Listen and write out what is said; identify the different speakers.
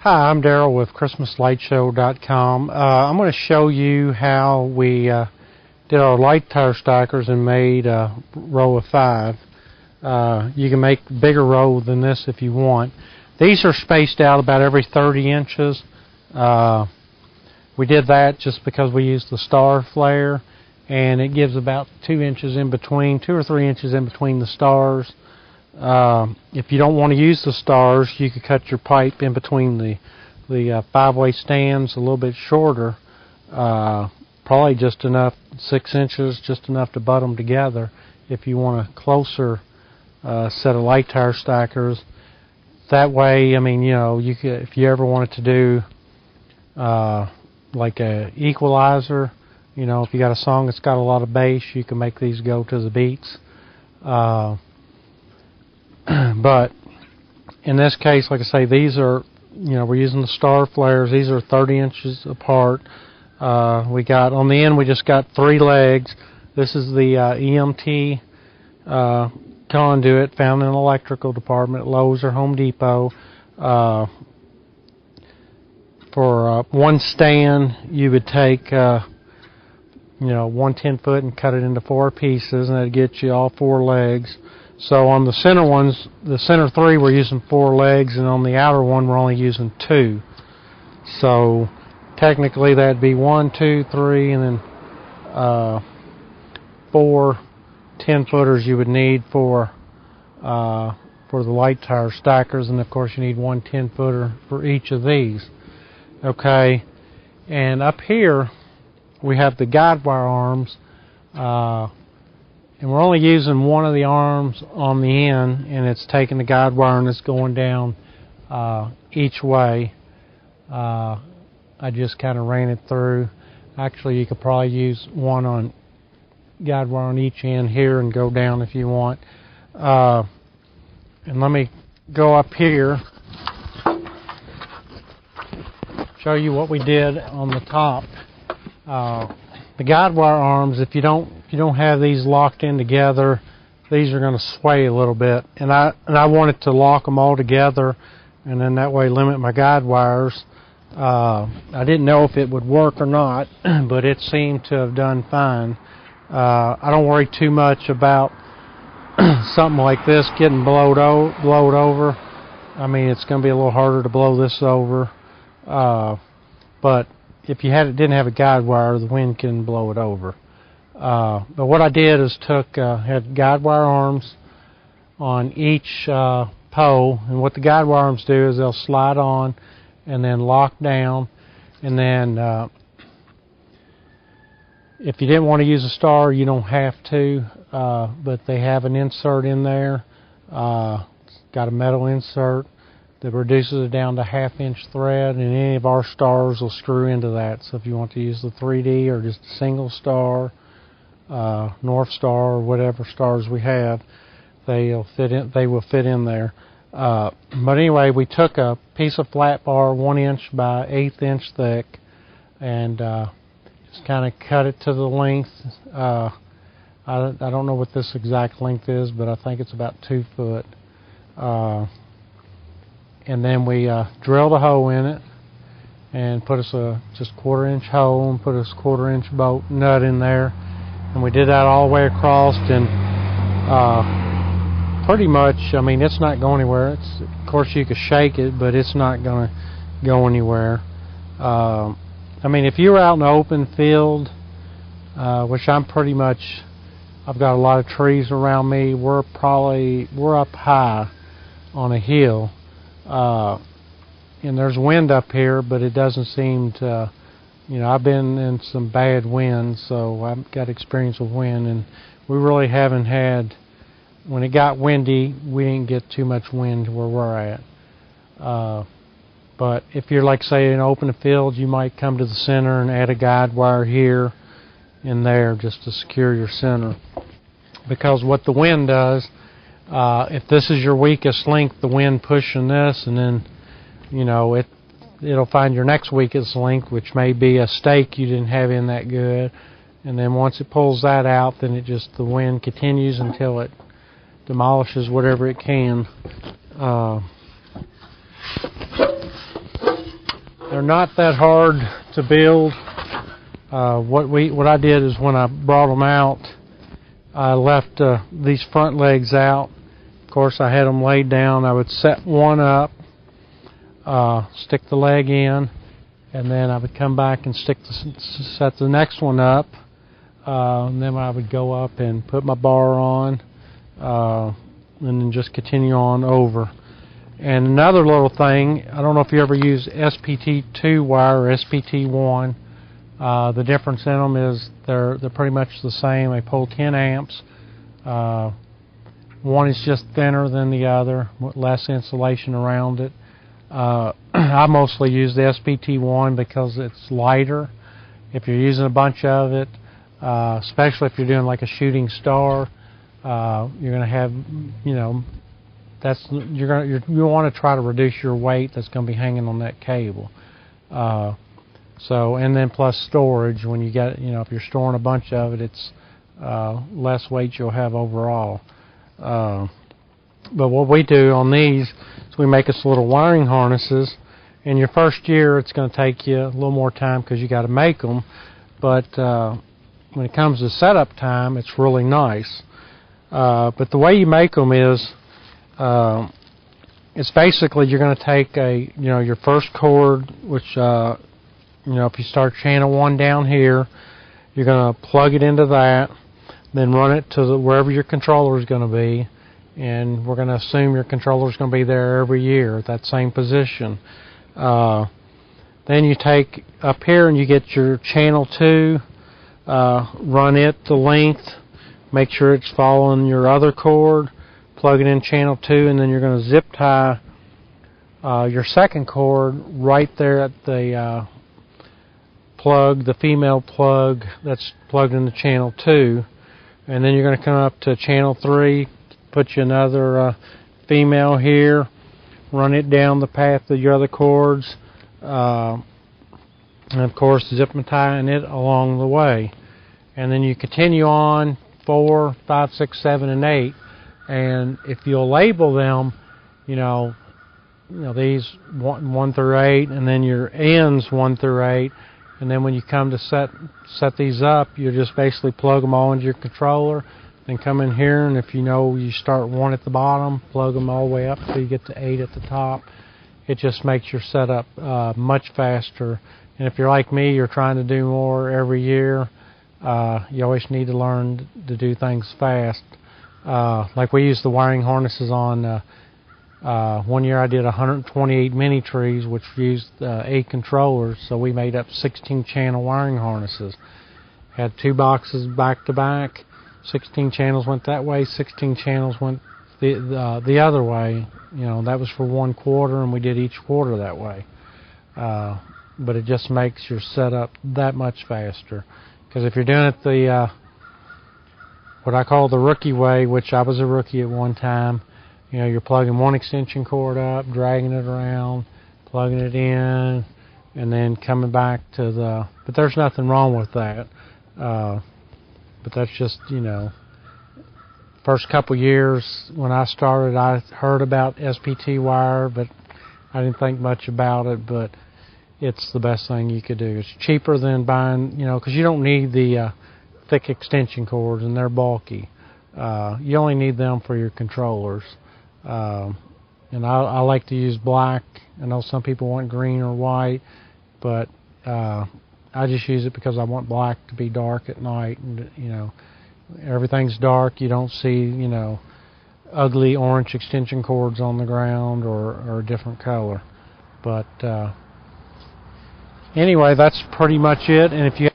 Speaker 1: Hi, I'm Daryl with ChristmasLightShow.com. I'm going to show you how we did our light tower stackers and made a row of 5. You can make a bigger row than this if you want. These are spaced out about every 30 inches. We did that just because we used the star flare, and it gives about 2 inches in between, 2 or 3 inches in between the stars. If you don't want to use the stars, you could cut your pipe in between the 5-way stands a little bit shorter, probably just enough, 6 inches, just enough to butt them together. If you want a closer set of light tower stackers, that way, I mean, you know, you could, if you ever wanted to do like a equalizer, you know, if you got a song that's got a lot of bass, you can make these go to the beats. But in this case, like I say, these are, you know, we're using the star flares. These are 30 inches apart. We got, on the end, we just got 3 legs. This is the EMT conduit found in the electrical department at Lowe's or Home Depot. For one stand, you would take, you know, one 10-foot and cut it into 4 pieces, and that'd get you all 4 legs. So on the center ones, the center 3, we're using 4 legs, and on the outer one, we're only using 2. So technically, that'd be 1, 2, 3, and then 4 10-footers you would need for the light tower stackers, and of course, you need 1 10-footer for each of these. Okay, and up here we have the guide wire arms. And we're only using one of the arms on the end, and it's taking the guide wire and it's going down each way. I just kind of ran it through. Actually, you could probably use one on guide wire on each end here and go down if you want. And let me go up here, show you what we did on the top. The guide wire arms, if you don't have these locked in together, these are going to sway a little bit. And I wanted to lock them all together, and then that way limit my guide wires. I didn't know if it would work or not, but it seemed to have done fine. I don't worry too much about something like this getting blowed over. I mean, it's going to be a little harder to blow this over, but if you didn't have a guide wire, the wind can blow it over. But what I did is had guide wire arms on each pole, and what the guide wire arms do is they'll slide on and then lock down, and then if you didn't want to use a star, you don't have to, but they have an insert in there. It's got a metal insert that reduces it down to 1/2-inch thread, and any of our stars will screw into that. So if you want to use the 3D or just a single star, North Star, or whatever stars we have, they will fit in there. But anyway, we took a piece of flat bar 1 inch by 1/8 inch thick, and just kind of cut it to the length. I don't know what this exact length is, but I think it's about 2 foot. And then we drilled a hole in it and put us a just 1/4-inch hole and put us a 1/4-inch bolt nut in there. And we did that all the way across, and pretty much, I mean, it's not going anywhere. Of course, you could shake it, but it's not going to go anywhere. I mean, if you were out in the open field, which I've got a lot of trees around me. We're up high on a hill. And there's wind up here, but it doesn't seem to, you know, I've been in some bad wind, so I've got experience with wind, and we really haven't had, when it got windy, we didn't get too much wind where we're at. But if you're, like, say, in an open field, you might come to the center and add a guide wire here and there just to secure your center. Because what the wind does, if this is your weakest link, the wind pushing this, and then, you know, it'll find your next weakest link, which may be a stake you didn't have in that good, and then once it pulls that out, then the wind continues until it demolishes whatever it can. They're not that hard to build. What I did is when I brought them out, I left these front legs out. Of course, I had them laid down. I would set one up, stick the leg in, and then I would come back and set the next one up. And then I would go up and put my bar on, and then just continue on over. And another little thing, I don't know if you ever use SPT2 wire or SPT1. The difference in them is they're pretty much the same. They pull 10 amps. One is just thinner than the other, with less insulation around it. I mostly use the SPT1 because it's lighter. If you're using a bunch of it, especially if you're doing like a shooting star, you're going to have, you want to try to reduce your weight that's going to be hanging on that cable. And then plus storage, when you get, if you're storing a bunch of it, it's less weight you'll have overall. But what we do on these is we make us little wiring harnesses. In your first year, it's going to take you a little more time because you got to make them. But when it comes to setup time, it's really nice. But the way you make them is, it's basically you're going to take your first cord, which if you start channel 1 down here, you're going to plug it into that, then run it to wherever your controller is going to be, and we're going to assume your controller is going to be there every year at that same position. Then you take up here and you get your channel 2, run it the length, make sure it's following your other cord, plug it in channel 2, and then you're going to zip tie your second cord right there at the plug, the female plug that's plugged into channel 2, and then you're going to come up to channel 3, put you another female here, run it down the path of your other cords, and of course zip and tying it along the way. And then you continue on 4, 5, 6, 7, and 8, and if you'll label them, these 1 through 8, and then your ends 1 through 8, and then when you come to set these up, you just basically plug them all into your controller, then come in here, and if you start 1 at the bottom, plug them all the way up until you get to 8 at the top. It just makes your setup much faster. And if you're like me, you're trying to do more every year, you always need to learn to do things fast. Like we use the wiring harnesses on, one year I did 128 mini trees, which used 8 controllers, so we made up 16 channel wiring harnesses. Had 2 boxes back to back, 16 channels went that way, 16 channels went the other way. That was for 1 quarter, and we did each quarter that way. But it just makes your setup that much faster. Because if you're doing it the what I call the rookie way, which I was a rookie at one time, you're plugging 1 extension cord up, dragging it around, plugging it in, and then coming back to the... But there's nothing wrong with that. But that's just, first couple years when I started, I heard about SPT wire, but I didn't think much about it, but it's the best thing you could do. It's cheaper than buying, because you don't need the thick extension cords, and they're bulky. You only need them for your controllers. And I like to use black. I know some people want green or white, but I just use it because I want black to be dark at night. And everything's dark. You don't see ugly orange extension cords on the ground or a different color. But anyway, that's pretty much it. And if you